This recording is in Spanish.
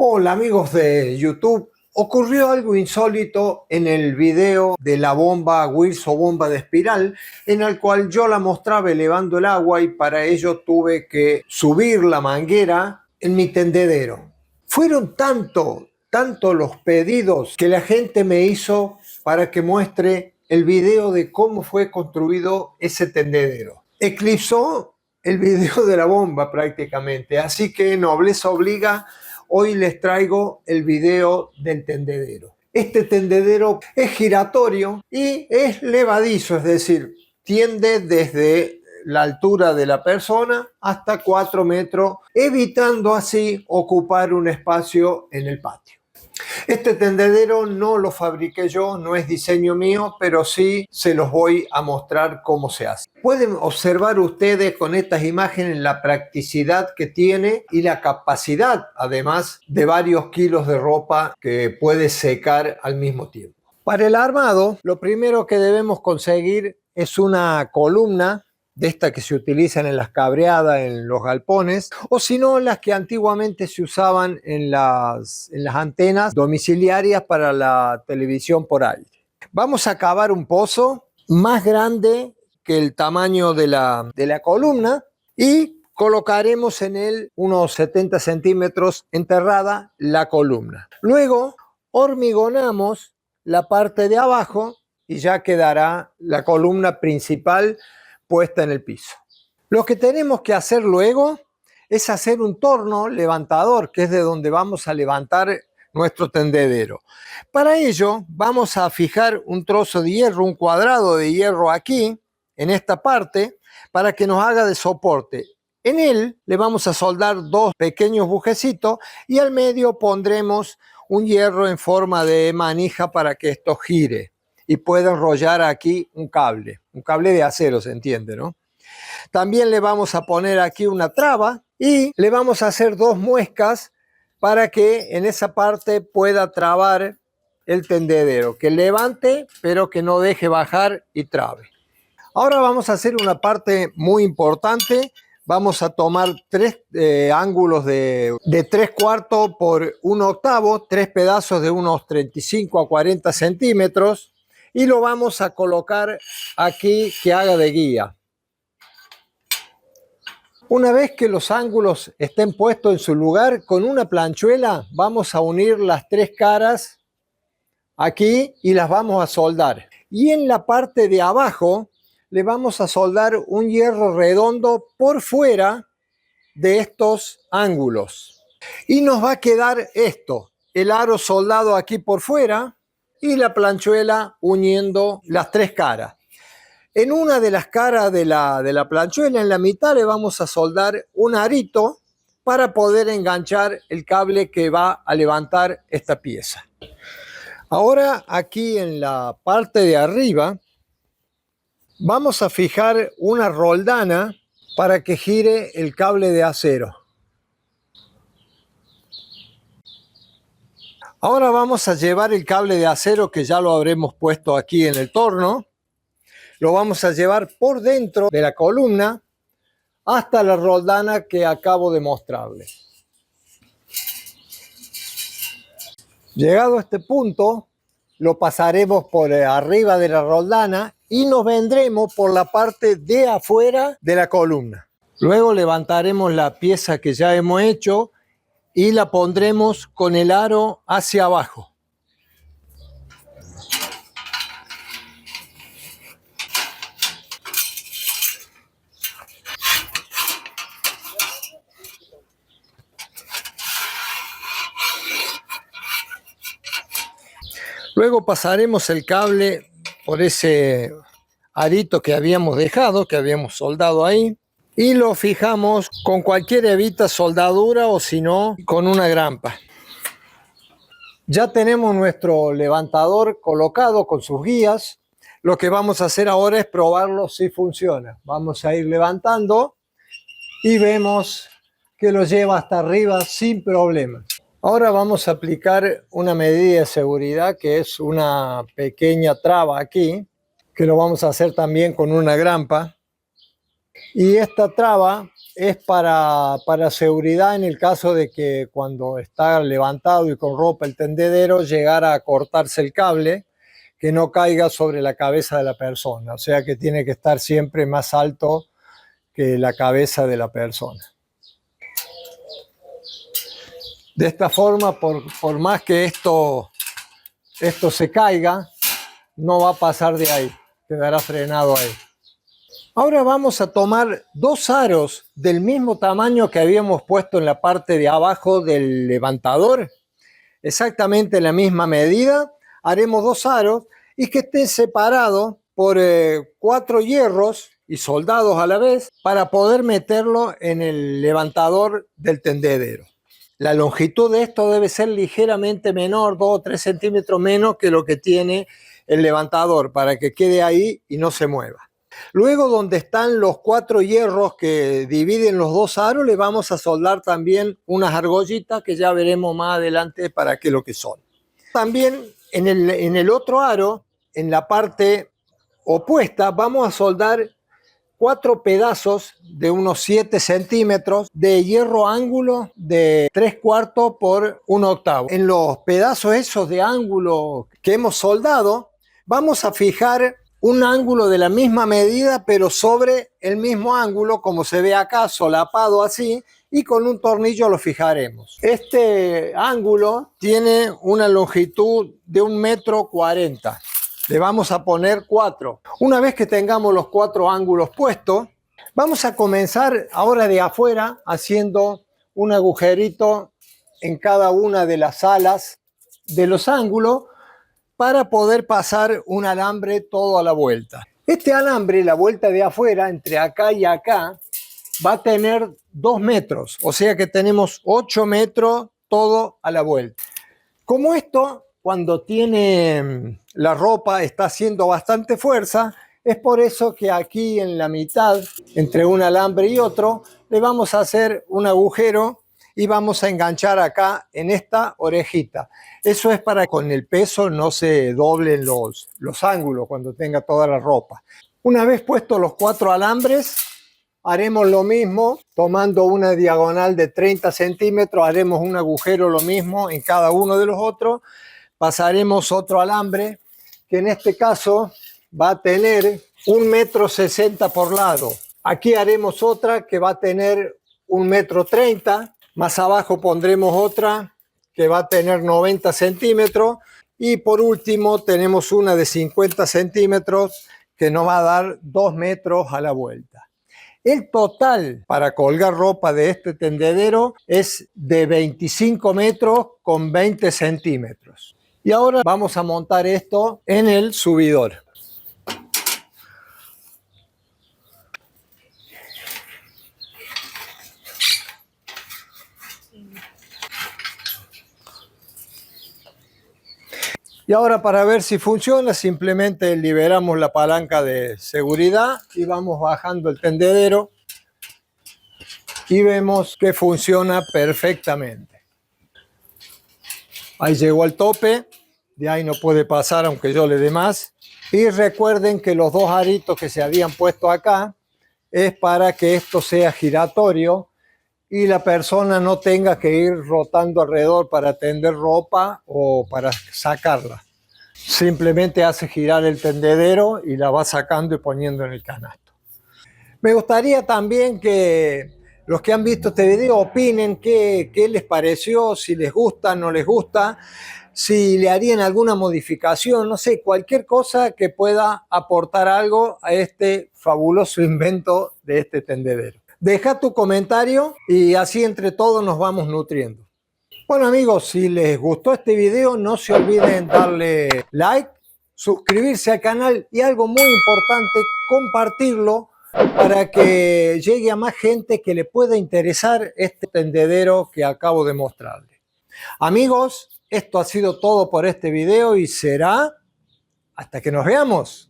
Hola amigos de YouTube, ocurrió algo insólito en el video de la bomba Wilson bomba de espiral, en el cual yo la mostraba elevando el agua y para ello tuve que subir la manguera en mi tendedero. Fueron tanto los pedidos que la gente me hizo para que muestre el video de cómo fue construido ese tendedero. Eclipsó el video de la bomba prácticamente, así que nobleza obliga. Hoy les traigo el video del tendedero. Este tendedero es giratorio y es levadizo, es decir, tiende desde la altura de la persona hasta 4 metros, evitando así ocupar un espacio en el patio. Este tendedero no lo fabriqué yo, no es diseño mío, pero sí se los voy a mostrar cómo se hace. Pueden observar ustedes con estas imágenes la practicidad que tiene y la capacidad, además, de varios kilos de ropa que puede secar al mismo tiempo. Para el armado, lo primero que debemos conseguir es una columna de estas que se utilizan en las cabreadas, en los galpones, o si no, las que antiguamente se usaban en las antenas domiciliarias para la televisión por aire. Vamos a cavar un pozo más grande que el tamaño de la columna y colocaremos en él unos 70 centímetros enterrada la columna. Luego hormigonamos la parte de abajo y ya quedará la columna principal puesta en el piso. Lo que tenemos que hacer luego es hacer un torno levantador, que es de donde vamos a levantar nuestro tendedero. Para ello vamos a fijar un trozo de hierro, un cuadrado de hierro aquí, en esta parte, para que nos haga de soporte. En él le vamos a soldar dos pequeños bujecitos y al medio pondremos un hierro en forma de manija para que esto gire y pueda enrollar aquí un cable de acero, se entiende, ¿no? También le vamos a poner aquí una traba y le vamos a hacer dos muescas para que en esa parte pueda trabar el tendedero, que levante pero que no deje bajar y trabe. Ahora vamos a hacer una parte muy importante. Vamos a tomar tres ángulos de 3/4 por 1/8, tres pedazos de unos 35 a 40 centímetros y lo vamos a colocar aquí que haga de guía. Una vez que los ángulos estén puestos en su lugar, con una planchuela vamos a unir las tres caras aquí y las vamos a soldar. Y en la parte de abajo le vamos a soldar un hierro redondo por fuera de estos ángulos. Y nos va a quedar esto, el aro soldado aquí por fuera y la planchuela uniendo las tres caras. En una de las caras de la planchuela, en la mitad, le vamos a soldar un arito para poder enganchar el cable que va a levantar esta pieza. Ahora aquí en la parte de arriba vamos a fijar una roldana para que gire el cable de acero. Ahora vamos a llevar el cable de acero que ya lo habremos puesto aquí en el torno. Lo vamos a llevar por dentro de la columna hasta la roldana que acabo de mostrarles. Llegado a este punto, lo pasaremos por arriba de la roldana y nos vendremos por la parte de afuera de la columna. Luego levantaremos la pieza que ya hemos hecho y la pondremos con el aro hacia abajo. Luego pasaremos el cable por ese arito que habíamos dejado, que habíamos soldado ahí, y lo fijamos con cualquier hebita soldadura o si no, con una grampa. Ya tenemos nuestro levantador colocado con sus guías. Lo que vamos a hacer ahora es probarlo si funciona. Vamos a ir levantando y vemos que lo lleva hasta arriba sin problemas. Ahora vamos a aplicar una medida de seguridad que es una pequeña traba aquí, que lo vamos a hacer también con una grampa. Y esta traba es para seguridad en el caso de que cuando está levantado y con ropa el tendedero llegara a cortarse el cable, que no caiga sobre la cabeza de la persona. O sea que tiene que estar siempre más alto que la cabeza de la persona. De esta forma, por más que esto se caiga, no va a pasar de ahí, quedará frenado ahí. Ahora vamos a tomar dos aros del mismo tamaño que habíamos puesto en la parte de abajo del levantador, exactamente la misma medida. Haremos dos aros y que estén separados por 4 hierros y soldados a la vez para poder meterlo en el levantador del tendedero. La longitud de esto debe ser ligeramente menor, 2 o 3 centímetros menos que lo que tiene el levantador, para que quede ahí y no se mueva. Luego, donde están los 4 hierros que dividen los dos aros, le vamos a soldar también unas argollitas que ya veremos más adelante para qué es lo que son. También en el otro aro, en la parte opuesta, vamos a soldar 4 pedazos de unos 7 centímetros de hierro ángulo de 3/4 por 1/8. En los pedazos esos de ángulo que hemos soldado, vamos a fijar un ángulo de la misma medida, pero sobre el mismo ángulo, como se ve acá, solapado así, y con un tornillo lo fijaremos. Este ángulo tiene una longitud de 1,40 m. Le vamos a poner 4. Una vez que tengamos los 4 ángulos puestos, vamos a comenzar ahora de afuera haciendo un agujerito en cada una de las alas de los ángulos para poder pasar un alambre todo a la vuelta. Este alambre, la vuelta de afuera, entre acá y acá, va a tener 2 metros, o sea que tenemos 8 metros todo a la vuelta. Como esto, cuando tiene la ropa, está haciendo bastante fuerza, es por eso que aquí en la mitad, entre un alambre y otro, le vamos a hacer un agujero y vamos a enganchar acá en esta orejita. Eso es para que con el peso no se doblen los ángulos cuando tenga toda la ropa. Una vez puestos los 4 alambres, haremos lo mismo, tomando una diagonal de 30 centímetros, haremos un agujero lo mismo en cada uno de los otros. Pasaremos otro alambre, que en este caso va a tener 1,60 m por lado. Aquí haremos otra que va a tener 1,30 m. Más abajo pondremos otra que va a tener 90 centímetros. Y por último tenemos una de 50 centímetros que nos va a dar 2 metros a la vuelta. El total para colgar ropa de este tendedero es de 25 metros con 20 centímetros. Y ahora vamos a montar esto en el subidor. Y ahora, para ver si funciona, simplemente liberamos la palanca de seguridad y vamos bajando el tendedero y vemos que funciona perfectamente. Ahí llegó al tope, de ahí no puede pasar aunque yo le dé más. Y recuerden que los 2 aritos que se habían puesto acá es para que esto sea giratorio y la persona no tenga que ir rotando alrededor para tender ropa o para sacarla. Simplemente hace girar el tendedero y la va sacando y poniendo en el canasto. Me gustaría también que los que han visto este video opinen qué les pareció, si les gusta, no les gusta, si le harían alguna modificación, no sé, cualquier cosa que pueda aportar algo a este fabuloso invento de este tendedero. Deja tu comentario y así entre todos nos vamos nutriendo. Bueno amigos, si les gustó este video no se olviden darle like, suscribirse al canal y algo muy importante, compartirlo para que llegue a más gente que le pueda interesar este tendedero que acabo de mostrarles. Amigos, esto ha sido todo por este video y será hasta que nos veamos.